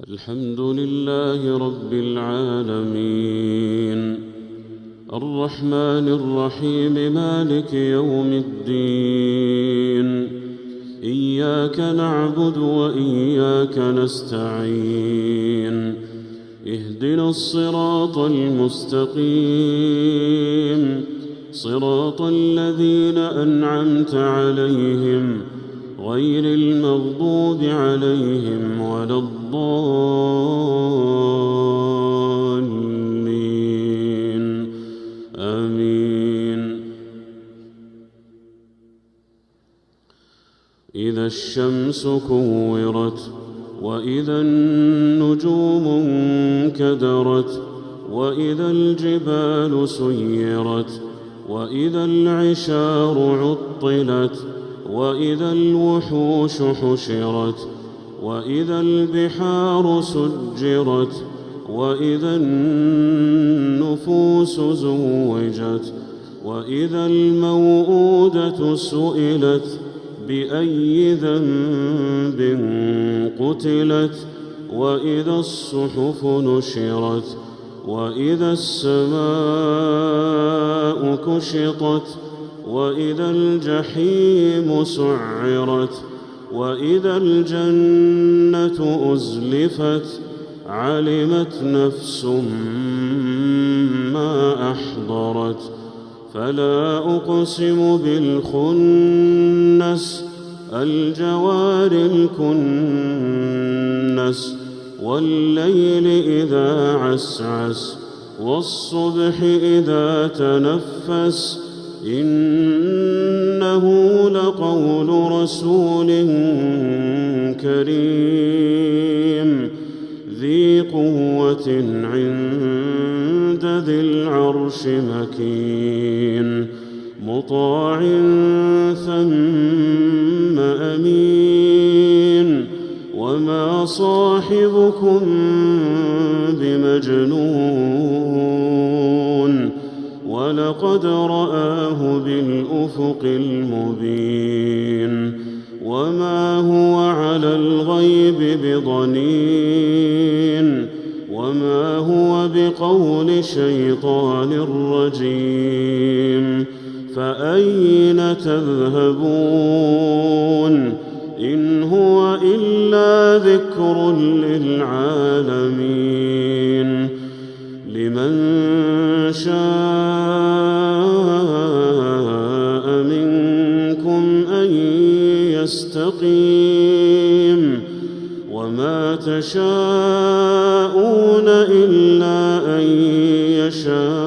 الحمد لله رب العالمين الرحمن الرحيم مالك يوم الدين إياك نعبد وإياك نستعين اهدنا الصراط المستقيم صراط الذين أنعمت عليهم غير المغضوب عليهم ولا الضالين آمين. إذا الشمس كورت وإذا النجوم انكدرت وإذا الجبال سيرت وإذا العشار عطلت وإذا الوحوش حشرت وإذا البحار سجرت وإذا النفوس زوجت وإذا الموءودة سئلت بأي ذنب قتلت وإذا الصحف نشرت وإذا السماء كشطت وإذا الجحيم سعرت وإذا الجنة أزلفت علمت نفس ما أحضرت فلا أقسم بالخنس الجوار الكنس والليل إذا عسعس والصبح إذا تنفس إنه لقول رسول كريم ذي قوة عند ذي العرش مكين مطاع ثم أمين وما صاحبكم بمجنون ولقد رآه بالأفق المبين وما هو على الغيب بضنين وما هو بقول شيطان رجيم فأين تذهبون إن هو إلا ذكر للعالمين لمن شاء منكم أن يستقيم وما تشاءون إلا أن يشاء